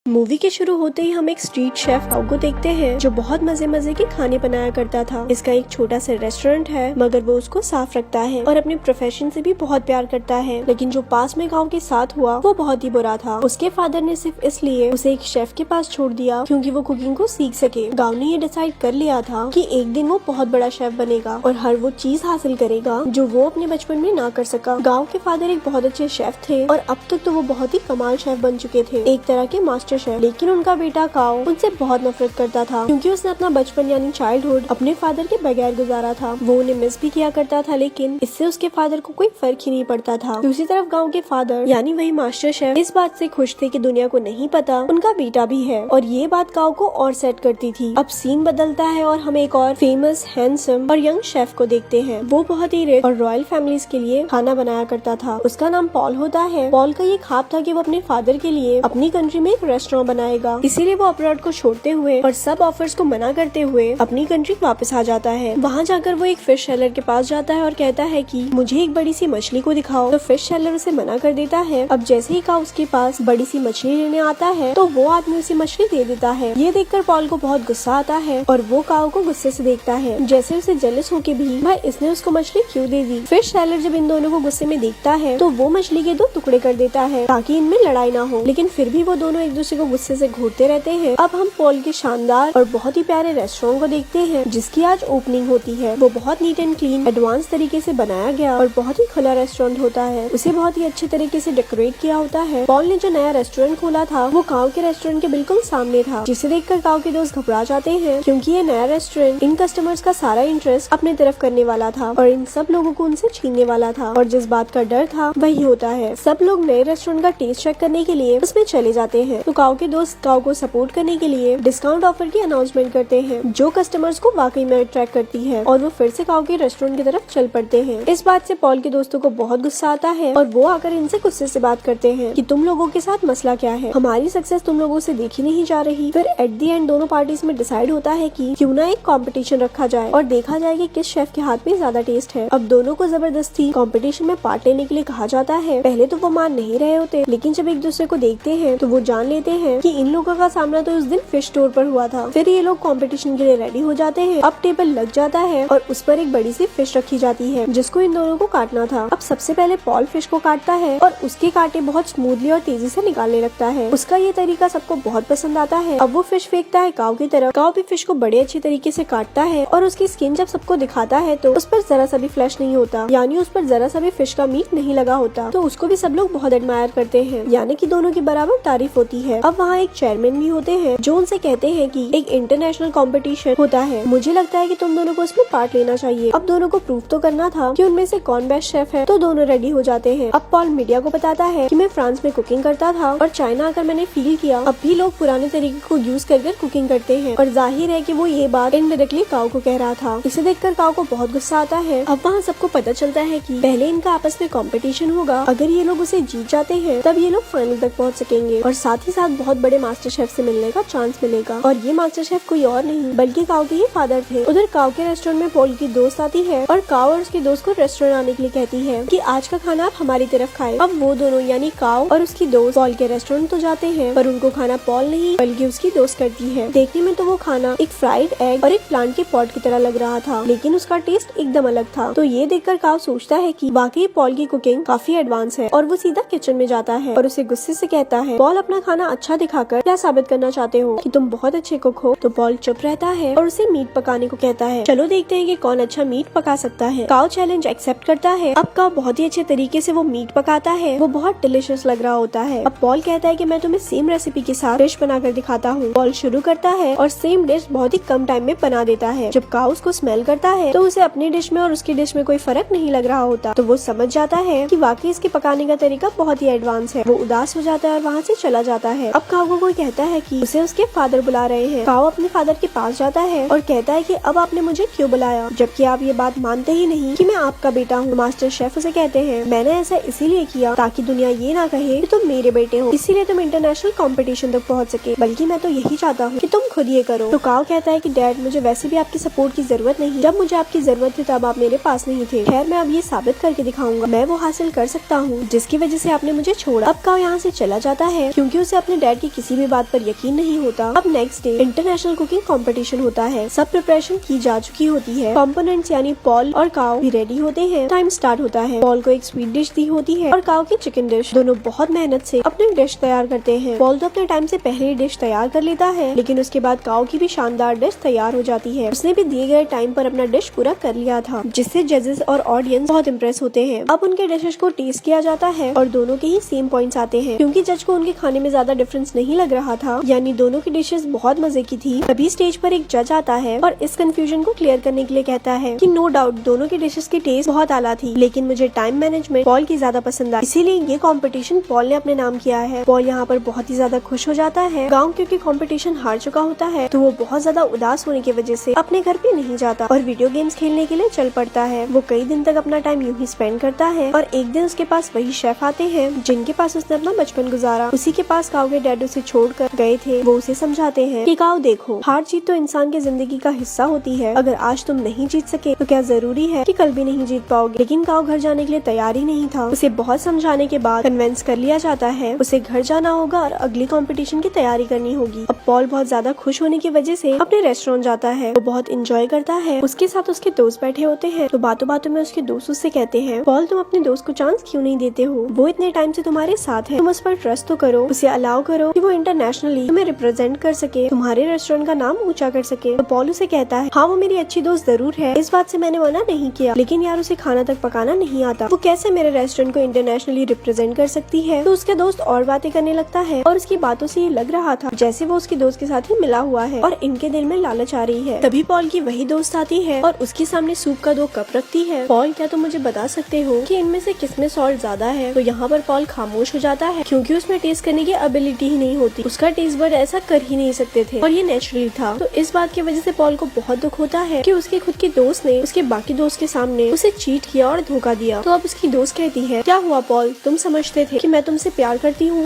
Movie के शुरू होते ही हम एक स्ट्रीट शेफ काऊ को देखते हैं जो बहुत मजे मजे के खाने बनाया करता था। इसका एक छोटा सा रेस्टोरेंट है मगर वो उसको साफ रखता है और अपने प्रोफेशन से भी बहुत प्यार करता है। लेकिन जो पास में काऊ के साथ हुआ वो बहुत ही बुरा था। उसके फादर ने सिर्फ इसलिए उसे एक शेफ के पास छोड़ दिया क्योंकि वो कुकिंग को सीख सके। गाँव ने ये डिसाइड कर लिया था कि एक दिन वो बहुत बड़ा शेफ बनेगा और हर वो चीज हासिल करेगा जो वो अपने बचपन में ना कर सका। गाँव के फादर एक बहुत अच्छे शेफ थे और अब तक तो वो बहुत ही कमाल शेफ बन चुके थे, एक तरह के मास्टर। लेकिन उनका बेटा काओ उनसे बहुत नफरत करता था क्योंकि उसने अपना बचपन यानी चाइल्डहुड अपने फादर के बगैर गुजारा था। वो उन्हें मिस भी किया करता था लेकिन इससे उसके फादर को कोई फर्क ही नहीं पड़ता था। दूसरी तरफ गांव के फादर यानी वही मास्टर शेफ इस बात से खुश थे कि दुनिया को नहीं पता उनका बेटा भी है और ये बात काओ को और सेट करती थी। अब सीन बदलता है और हम एक और फेमस हैंडसम और यंग शेफ को देखते हैं। वो बहुत ही रिच और रॉयल फैमिलीज के लिए खाना बनाया करता था। उसका नाम पॉल होता है। पॉल का ये ख्वाब था कि वो अपने फादर के लिए अपनी कंट्री में एक रेस्टोरेंट बनाएगा। इसीलिए वो अब्रॉड को छोड़ते हुए और सब ऑफर्स को मना करते हुए अपनी कंट्री वापस आ जाता है। वहाँ जाकर वो एक फिश सेलर के पास जाता है और कहता है कि मुझे एक बड़ी सी मछली को दिखाओ। तो फिश सेलर उसे मना कर देता है। अब जैसे ही काऊ उसके पास बड़ी सी मछली लेने आता है तो वो आदमी उसे मछली दे देता है। ये देखकर पॉल को बहुत गुस्सा आता है और वो काऊ को गुस्से से देखता है, जैसे उसे जेलस होके भी भाई इसने उसको मछली क्यों दे दी। फिश सेलर जब इन दोनों को गुस्से में देखता है तो वो मछली के 2 टुकड़े कर देता है ताकि इनमें लड़ाई ना हो। लेकिन फिर भी वो दोनों एक दूसरे को गुस्से से घूरते रहते हैं। अब हम पॉल के शानदार और बहुत ही प्यारे रेस्टोरेंट को देखते हैं जिसकी आज ओपनिंग होती है। वो बहुत नीट एंड क्लीन एडवांस तरीके से बनाया गया और बहुत ही खुला रेस्टोरेंट होता है। उसे बहुत ही अच्छे तरीके से डेकोरेट किया होता है। पॉल ने जो नया रेस्टोरेंट खोला था वो काऊ के रेस्टोरेंट के बिल्कुल सामने था, जिसे देखकर काऊ के दोस्त घबरा जाते हैं क्योंकि ये नया रेस्टोरेंट इन कस्टमर्स का सारा इंटरेस्ट अपने तरफ करने वाला था और इन सब लोगों को उनसे छीनने वाला था। और जिस बात का डर था वही होता है। सब लोग नए रेस्टोरेंट का टेस्ट चेक करने के लिए उसमें चले जाते हैं। तो काऊ के दोस्त काऊ को सपोर्ट करने के लिए डिस्काउंट ऑफर की अनाउंसमेंट करते हैं जो कस्टमर्स को वाकई में अट्रैक्ट करती है और वो फिर से काऊ के रेस्टोरेंट की तरफ चल पड़ते हैं। इस बात से पॉल के दोस्तों को बहुत गुस्सा आता है और वो आकर इनसे गुस्से से बात करते हैं कि तुम लोगों के साथ मसला क्या है, हमारी सक्सेस तुम लोगों से देखी नहीं जा रही। फिर एट दी एंड दोनों पार्टीज में डिसाइड होता है कि क्यों ना एक कंपटीशन रखा जाए और देखा जाए कि किस शेफ के हाथ में ज्यादा टेस्ट है। अब दोनों को जबरदस्ती कंपटीशन में पार्ट लेने के लिए कहा जाता है। पहले तो वो मान नहीं रहे होते लेकिन जब एक दूसरे को देखते हैं तो वो जान लेते हैं कि इन लोगों का सामना तो उस दिन फिश स्टोर पर हुआ था। फिर ये लोग कंपटीशन के लिए रेडी हो जाते हैं। अब टेबल लग जाता है और उस पर एक बड़ी सी फिश रखी जाती है जिसको इन दोनों को काटना था। अब सबसे पहले पॉल फिश को काटता है और उसके कांटे बहुत स्मूथली और तेजी से निकालने लगता है। उसका ये तरीका सबको बहुत पसंद आता है। अब वो फिश फेंकता है काऊ की तरफ। काऊ भी फिश को बड़े अच्छे तरीके से काटता है और उसकी स्किन जब सबको दिखाता है तो उस पर जरा सा भी फ्लैश नहीं होता, यानी उस पर जरा सा भी फिश का मीट नहीं लगा होता। तो उसको भी सब लोग बहुत एडमायर करते हैं, यानी कि दोनों की बराबर तारीफ होती है। अब वहाँ एक चेयरमैन भी होते हैं जो उनसे कहते हैं कि एक इंटरनेशनल कंपटीशन होता है, मुझे लगता है कि तुम दोनों को इसमें पार्ट लेना चाहिए। अब दोनों को प्रूफ तो करना था कि उनमें से कौन बेस्ट शेफ है, तो दोनों रेडी हो जाते हैं। अब पॉल मीडिया को बताता है कि मैं फ्रांस में कुकिंग करता था और चाइना आकर मैंने फील किया अब भी लोग पुराने तरीके को यूज कर कुकिंग करते हैं। और जाहिर है कि वो ये बात इनडायरेक्टली काऊ को कह रहा था। इसे देखकर काऊ को बहुत गुस्सा आता है। अब वहाँ सबको पता चलता है कि पहले इनका आपस में कंपटीशन होगा, अगर ये लोग उसे जीत जाते हैं तब ये लोग फाइनल तक पहुँच सकेंगे और साथ ही साथ बहुत बड़े मास्टर शेफ से मिलने का चांस मिलेगा। और ये मास्टर शेफ कोई और नहीं बल्कि काऊ के ही फादर थे। उधर काऊ के रेस्टोरेंट में पॉल की दोस्त आती है और काऊ और उसके दोस्त को रेस्टोरेंट आने के लिए कहती है कि आज का खाना आप हमारी तरफ खाएं। अब वो दोनों यानी काऊ और उसकी दोस्त पॉल के रेस्टोरेंट तो जाते हैं पर उनको खाना पॉल नहीं बल्कि उसकी दोस्त करती है। देखने में तो वो खाना एक फ्राइड एग और एक प्लांट के पॉट की तरह लग रहा था लेकिन उसका टेस्ट एकदम अलग था। तो ये देखकर काऊ सोचता है कि वाकई पॉल की कुकिंग काफी एडवांस है और वो सीधा किचन में जाता है और उसे गुस्से से कहता है, पॉल अपना खाना अच्छा दिखाकर क्या साबित करना चाहते हो कि तुम बहुत अच्छे कुक हो। तो पॉल चुप रहता है और उसे मीट पकाने को कहता है। चलो देखते हैं कि कौन अच्छा मीट पका सकता है। काऊ चैलेंज एक्सेप्ट करता है। अब काऊ बहुत ही अच्छे तरीके से वो मीट पकाता है, वो बहुत डिलिशियस लग रहा होता है। अब पॉल कहता है कि मैं तुम्हें सेम रेसिपी के साथ डिश बनाकर दिखाता हूँ। पॉल शुरू करता है और सेम डिश बहुत ही कम टाइम में बना देता है। जब काऊ उसको स्मेल करता है तो उसे अपनी डिश में और उसकी डिश में कोई फर्क नहीं लग रहा होता, तो वो समझ जाता है कि वाकई इसके पकाने का तरीका बहुत ही एडवांस है। वो उदास हो जाता है और वहाँ से चला जाता है। अब काऊ को कोई कहता है कि उसे उसके फादर बुला रहे हैं। काऊ अपने फादर के पास जाता है और कहता है कि अब आपने मुझे क्यों बुलाया, जबकि आप ये बात मानते ही नहीं कि मैं आपका बेटा हूँ। मास्टर शेफ उसे कहते हैं, मैंने ऐसा इसीलिए किया ताकि दुनिया ये ना कहे कि तुम मेरे बेटे हो, इसीलिए तुम इंटरनेशनल कंपटीशन तक पहुँच सके, बल्कि मैं तो यही चाहता हूँ कि तुम खुद ये करो। तो काऊ कहता है कि डैड मुझे वैसे भी आपकी सपोर्ट की जरूरत नहीं, जब मुझे आपकी जरूरत थी तब आप मेरे पास नहीं थे। खैर मैं अब ये साबित करके दिखाऊंगा, मैं वो हासिल कर सकता हूँ जिसकी वजह से आपने मुझे छोड़ा। अब काऊ यहाँ से चला जाता है क्योंकि उसे अपने अपने डैड की किसी भी बात पर यकीन नहीं होता। अब next day international cooking competition होता है। सब प्रिपरेशन की जा चुकी होती है। कंपोनेंट्स यानी पॉल और काओ भी रेडी होते हैं। टाइम स्टार्ट होता है। पॉल को एक स्वीट डिश दी होती है और काओ की चिकन डिश। दोनों बहुत मेहनत से अपनी डिश तैयार करते हैं। पॉल तो अपने टाइम से पहले ही डिश तैयार कर लेता है, लेकिन उसके बाद काओ की भी शानदार डिश तैयार हो जाती है। उसने भी दिए गए टाइम पर अपना डिश पूरा कर लिया था, जिससे जजेस और ऑडियंस बहुत इम्प्रेस होते हैं। अब उनके डिशेस को टेस्ट किया जाता है और दोनों के ही सेम पॉइंट्स आते हैं, क्योंकि जज को उनके खाने में ज्यादा डिफरेंस नहीं लग रहा था, यानी दोनों की डिशेस बहुत मजे की थी। तभी स्टेज पर एक जज आता है और इस कंफ्यूजन को क्लियर करने के लिए कहता है कि नो डाउट दोनों की डिशेस की टेस्ट बहुत आला थी, लेकिन मुझे टाइम मैनेजमेंट पॉल की ज्यादा पसंद आई, इसीलिए ये कंपटीशन पॉल ने अपने नाम किया है। पॉल यहाँ पर बहुत ही ज्यादा खुश हो जाता है। गाँव क्योंकि कंपटीशन हार चुका होता है, तो वो बहुत ज्यादा उदास होने की वजह से अपने घर पे नहीं जाता और वीडियो गेम्स खेलने के लिए चल पड़ता है। वो कई दिन तक अपना टाइम यूं ही स्पेंड करता है और एक दिन उसके पास वही शेफ आते हैं जिनके पास उसने अपना बचपन गुजारा। उसी के पास काओ के डैड उसे छोड़कर गए थे। वो उसे समझाते हैं कि काओ देखो, हार जीत तो इंसान की जिंदगी का हिस्सा होती है। अगर आज तुम नहीं जीत सके तो क्या जरूरी है कि कल भी नहीं जीत पाओगे। लेकिन काओ घर जाने के लिए तैयार ही नहीं था। उसे बहुत समझाने के बाद कन्विंस कर लिया जाता है। उसे घर जाना होगा और अगली कंपटीशन की तैयारी करनी होगी। अब पॉल बहुत ज्यादा खुश होने की वजह से अपने रेस्टोरेंट जाता है। वो बहुत इंजॉय करता है। उसके साथ उसके दोस्त बैठे होते हैं, तो बातों बातों में उसके दोस्त उससे कहते हैं, पॉल तुम अपने दोस्त को चांस क्यों नहीं देते हो? वो इतने टाइम से तुम्हारे साथ है, तुम उस पर ट्रस्ट तो करो, उसे अलाउ करो कि वो इंटरनेशनली तुम्हें रिप्रेजेंट कर सके, तुम्हारे रेस्टोरेंट का नाम ऊंचा कर सके। तो पॉल उसे कहता है, हाँ वो मेरी अच्छी दोस्त जरूर है, इस बात से मैंने मना नहीं किया, लेकिन यार उसे खाना तक पकाना नहीं आता, वो कैसे मेरे रेस्टोरेंट को इंटरनेशनली रिप्रेजेंट कर सकती है। तो उसका दोस्त और बातें करने लगता है और उसकी बातों से ये लग रहा था जैसे वो उसकी दोस्त के साथ ही मिला हुआ है और इनके दिल में लालच आ रही है। तभी पॉल की वही दोस्त आती है और उसके सामने सूप का 2 कप रखती है। पॉल क्या तुम मुझे बता सकते हो कि इनमें से किसमें सॉल्ट ज्यादा है? तो यहाँ पर पॉल खामोश हो जाता है, क्योंकि उसमें टेस्ट करने की एबिलिटी ही नहीं होती। उसका टेस्ट बड ऐसा कर ही नहीं सकते थे और ये नेचुरली था। तो इस बात की वजह से पॉल को बहुत दुख होता है कि उसके खुद के दोस्त ने उसके बाकी दोस्त के सामने उसे चीट किया और धोखा दिया। तो अब उसकी दोस्त कहती है, क्या हुआ पॉल, तुम समझते थे कि मैं तुमसे प्यार करती हूँ?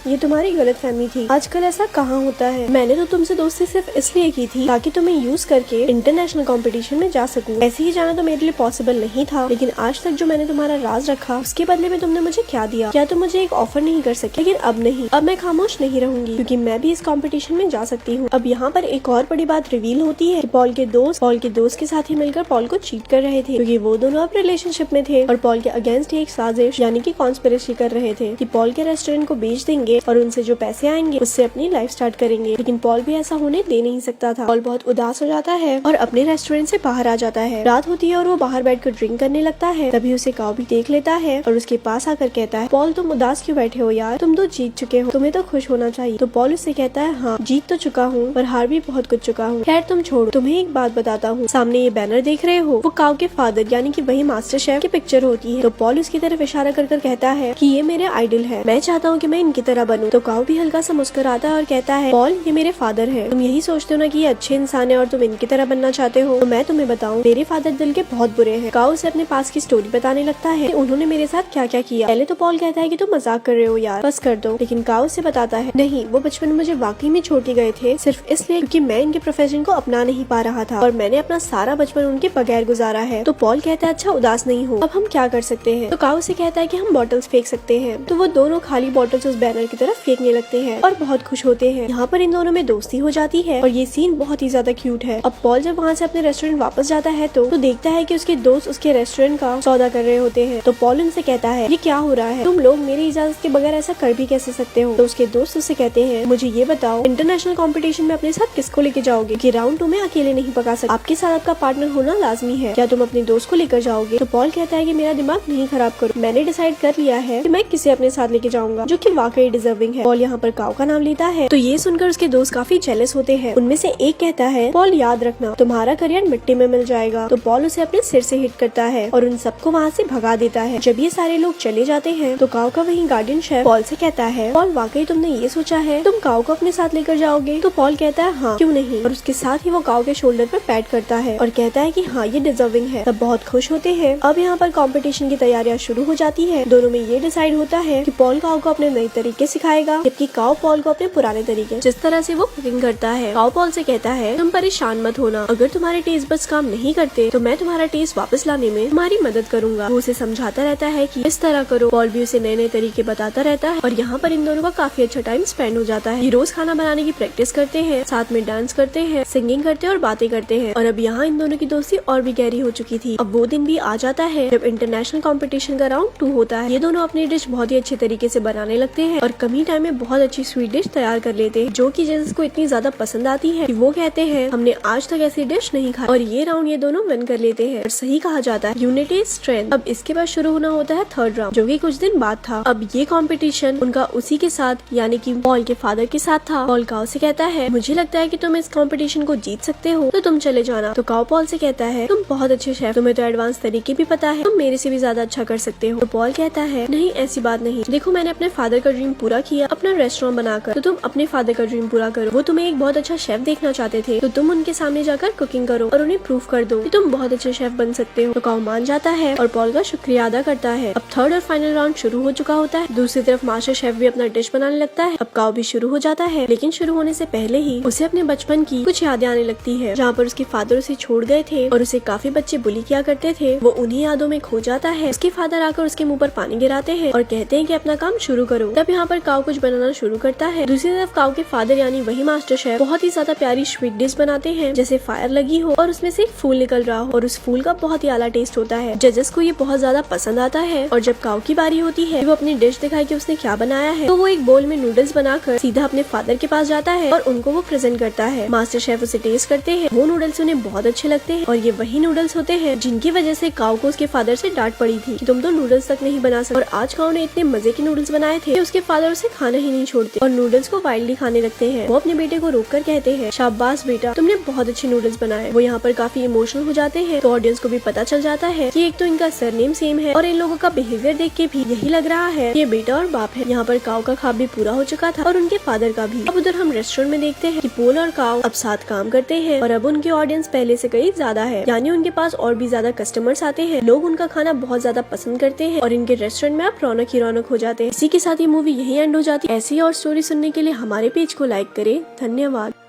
ये तुम्हारी गलतफहमी थी। आजकल ऐसा कहाँ होता है। मैंने तो तुमसे दोस्ती सिर्फ इसलिए की थी ताकि तुम्हें यूज करके इंटरनेशनल कंपटीशन में जा सकूं। ऐसे ही जाना तो मेरे लिए पॉसिबल नहीं था, लेकिन आज तक जो मैंने तुम्हारा राज रखा उसके बदले में तुमने मुझे क्या दिया? क्या तुम मुझे एक ऑफर नहीं कर सकते? लेकिन अब नहीं, अब मैं खामोश नहीं रहूंगी, क्योंकि मैं भी इस कंपटीशन में जा सकती हूँ। अब यहाँ पर एक और बड़ी बात रिवील होती है कि पॉल के दोस्त के साथ ही मिलकर पॉल को चीट कर रहे थे, क्योंकि वो दोनों अब रिलेशनशिप में थे और पॉल के अगेंस्ट एक साजिश यानी कि कॉन्स्पिरेसी कर रहे थे कि पॉल के रेस्टोरेंट को बेच देंगे और उनसे जो पैसे आएंगे उससे अपनी लाइफ स्टार्ट करेंगे। लेकिन पॉल भी ऐसा होने दे नहीं सकता था। पॉल बहुत उदास हो जाता है और अपने रेस्टोरेंट से बाहर आ जाता है। रात होती है और वो बाहर बैठकर ड्रिंक करने लगता है। तभी उसे काओ भी देख लेता है और उसके पास आकर कहता है, पॉल तुम उदास क्यों बैठे हो यार, तुम तो जीत चुके हो, तुम्हें तो खुश होना चाहिए। तो पॉल उससे कहता है, हाँ जीत तो चुका हूँ पर हार भी बहुत कुछ चुका हूँ। खैर तुम छोड़ो, तुम्हें एक बात बताता हूँ, सामने ये बैनर देख रहे हो, वो काओ के फादर यानी कि वही मास्टर शेफ की पिक्चर होती है। तो पॉल उसकी तरफ इशारा कर कहता है कि ये मेरे आइडल है, मैं चाहता हूँ कि मैं इनकी तरह बनूं। तो काओ भी हल्का सा मुस्कुराता है और कहता है, पॉल ये मेरे फादर है, तुम यही सोचते हो ना कि ये अच्छे इंसान है और तुम इनकी तरह बनना चाहते हो, तो मैं तुम्हें बताऊं मेरे फादर दिल के बहुत बुरे हैं। काओ उसे अपने पास की स्टोरी बताने लगता है कि उन्होंने मेरे साथ क्या क्या किया। पहले तो पॉल कहता है कि तुम मजाक कर रहे हो यार, बस कर दो, लेकिन काओ उसे बताता है, नहीं वो बचपन में मुझे वाकई में छोड़ के गए थे, सिर्फ इसलिए क्योंकि मैं इनके प्रोफेशन को अपना नहीं पा रहा था और मैंने अपना सारा बचपन उनके बगैर गुजारा है। तो पॉल कहता है, अच्छा उदास नहीं हो, अब हम क्या कर सकते हैं? तो काओ उसे कहता है कि हम बॉटल्स फेंक सकते हैं। तो वो दोनों खाली बॉटल्स उस बैनर की तरफ फेंकने लगते हैं और बहुत खुश होते हैं। यहाँ पर इन दोनों में दोस्ती हो जाती है और ये सीन बहुत ही ज्यादा क्यूट है। अब पॉल जब वहाँ से अपने रेस्टोरेंट वापस जाता है तो देखता है कि उसके दोस्त उसके रेस्टोरेंट का सौदा कर रहे होते हैं। तो पॉल उनसे कहता है, ये क्या हो रहा है, तुम लोग मेरी इजाजत के बगैर ऐसा कर भी कैसे सकते हो? तो उसके दोस्त उससे कहते हैं, मुझे ये बताओ इंटरनेशनल कंपटीशन में अपने साथ किसको लेके जाओगे? कि राउंड 2 में अकेले नहीं पका सकते, आपके साथ आपका पार्टनर होना लाजमी है। क्या तुम अपने दोस्त को लेकर जाओगे? तो पॉल कहता है कि मेरा दिमाग नहीं खराब करो, मैंने डिसाइड कर लिया है कि मैं किसे अपने साथ लेके जाऊंगा जो कि वाकई डिजर्विंग है। पॉल यहाँ पर काओ का नाम लेता है। तो ये सुनकर उसके दोस्त काफी जेलस होते हैं। उनमें से एक कहता है, पॉल याद रखना तुम्हारा करियर मिट्टी में मिल जाएगा। तो पॉल उसे अपने सिर से हिट करता है और उन सबको वहाँ से भगा देता है। जब ये सारे लोग चले जाते हैं तो काओ का वही गार्डियन शेफ पॉल से कहता है, पॉल वाकई तुमने ये सोचा है तुम काओ को अपने साथ लेकर जाओगे? तो पॉल कहता है, हाँ क्यों नहीं, और उसके साथ ही वो काओ के शोल्डर पर पैट करता है और कहता है कि हाँ ये डिजर्विंग है। सब बहुत खुश होते हैं। अब यहाँ पर कंपटीशन की तैयारियां शुरू हो जाती है। दोनों में ये डिसाइड होता है कि पॉल काओ को अपने नए तरीके सिखाएगा, जबकि काओ पॉल को अपने पुराने तरीके जिस तरह से वो कुकिंग करता है। काओ पॉल से कहता है, तुम परेशान मत होना, अगर तुम्हारे टेस्ट बड्स काम नहीं करते तो मैं तुम्हारा टेस्ट वापस लाने में तुम्हारी मदद करूंगा। वो उसे समझाता रहता है कि इस तरह करो। पॉल भी उसे नए नए तरीके बताता रहता है और यहाँ पर इन दोनों का काफी अच्छा टाइम स्पेंड हो जाता है। ये रोज खाना बनाने की प्रैक्टिस करते हैं, साथ में डांस करते हैं, सिंगिंग करते हैं और बातें करते हैं। और अब यहाँ इन दोनों की दोस्ती और भी गहरी हो चुकी थी। अब वो दिन भी आ जाता है जब इंटरनेशनल कंपटीशन का राउंड 2 होता है। ये दोनों अपनी डिश बहुत ही अच्छे तरीके से बनाने लगते हैं और कम ही टाइम में बहुत अच्छी स्वीट डिश तैयार कर लेते हैं, जो कि जेजस को इतनी ज्यादा पसंद आती है कि वो कहते हैं हमने आज तक ऐसी डिश नहीं खाई। और ये राउंड ये दोनों विन कर लेते हैं। और सही कहा जाता है यूनिटी स्ट्रेंथ। अब इसके बाद शुरू होना होता है थर्ड राउंड, जो कि कुछ दिन बाद था। अब ये कंपटीशन उनका उसी के साथ यानी कि पॉल के फादर के साथ था। पॉल काओ से कहता है मुझे लगता है कि तुम इस कंपटीशन को जीत सकते हो, तो तुम चले जाना। तो काओ पॉल से कहता है तुम बहुत अच्छे शेफ, तुम्हें तो एडवांस तरीके भी पता है, तुम मेरे से भी ज्यादा अच्छा कर सकते हो। तो पॉल कहता है नहीं ऐसी बात नहीं, देखो मैंने अपने फादर का ड्रीम पूरा किया अपना रेस्टोरेंट बनाकर, तो तुम अपने फादर का ड्रीम पूरा करो। वो तुम्हें एक बहुत अच्छा शेफ देखना चाहते थे, तो तुम उनके सामने जाकर कुकिंग करो और उन्हें प्रूव कर दो कि तुम बहुत अच्छे शेफ बन सकते हो। तो काओ मान जाता है और पॉल का शुक्रिया अदा करता है। अब थर्ड और फाइनल राउंड शुरू हो चुका होता है। दूसरी तरफ मास्टर शेफ भी अपना डिश बनाने लगता है। अब काओ भी शुरू हो जाता है, लेकिन शुरू होने से पहले ही उसे अपने बचपन की कुछ यादें आने लगती है, जहाँ पर उसके फादर उसे छोड़ गए थे और उसे काफी बच्चे बुली किया करते थे। वो उन्हीं यादों में खो जाता है। उसके फादर आकर उसके मुंह पर पानी गिराते हैं और कहते हैं कि अपना काम शुरू करो। तब यहाँ पर काओ कुछ बनाना शुरू करता है। दूसरी तरफ काओ के फादर यानी वही मास्टर शेफ बहुत ही ज्यादा प्यारी स्वीट डिश बनाते हैं, जैसे फायर लगी हो और उसमें से एक फूल निकल रहा हो और उस फूल का बहुत ही आला टेस्ट होता है। जजेस को ये बहुत ज्यादा पसंद आता है और जब काओ की बारी होती है वो अपनी डिश दिखाए कि उसने क्या बनाया है, तो वो एक बोल में नूडल्स बनाकर सीधा अपने फादर के पास जाता है और उनको वो प्रेजेंट करता है। मास्टर शेफ उसे टेस्ट करते हैं, वो नूडल्स उन्हें बहुत अच्छे लगते हैं और ये वही नूडल्स होते हैं जिनकी वजह से काओ को उसके फादर से डांट पड़ी थी कि तुम तो नूडल्स तक नहीं बना सकते। और आज काओ ने इतने मजे के नूडल्स बनाए थे कि उसके फादर उसे खाना ही नहीं छोड़ते और नूडल्स को वाइल्डली खाने लगते हैं। वो अपने बेटे को रोककर कहते हैं शाबाश बेटा, तुमने बहुत अच्छे नूडल्स बनाए। वो यहाँ पर काफी इमोशनल हो जाते हैं। तो ऑडियंस को भी पता चल जाता है कि एक तो इनका सरनेम सेम है और इन लोगों का बिहेवियर देख के भी यही लग रहा है ये बेटा और बाप है। यहाँ पर काओ का ख्वाब भी पूरा हो चुका था और उनके फादर का भी। अब उधर हम रेस्टोरेंट में देखते हैं कि पोल और काओ अब साथ काम करते हैं और अब उनकी ऑडियंस पहले से कई ज्यादा है, यानी उनके पास और भी ज्यादा कस्टमर्स आते हैं। लोग उनका खाना बहुत ज्यादा पसंद करते हैं और इनके रेस्टोरेंट में अब रौनक ही रौनक हो जाते हैं। इसी के साथ ये मूवी यही एंड हो जाती है। ऐसी और स्टोरी सुनने के लिए हमारे पेज को लाइक करें। धन्यवाद।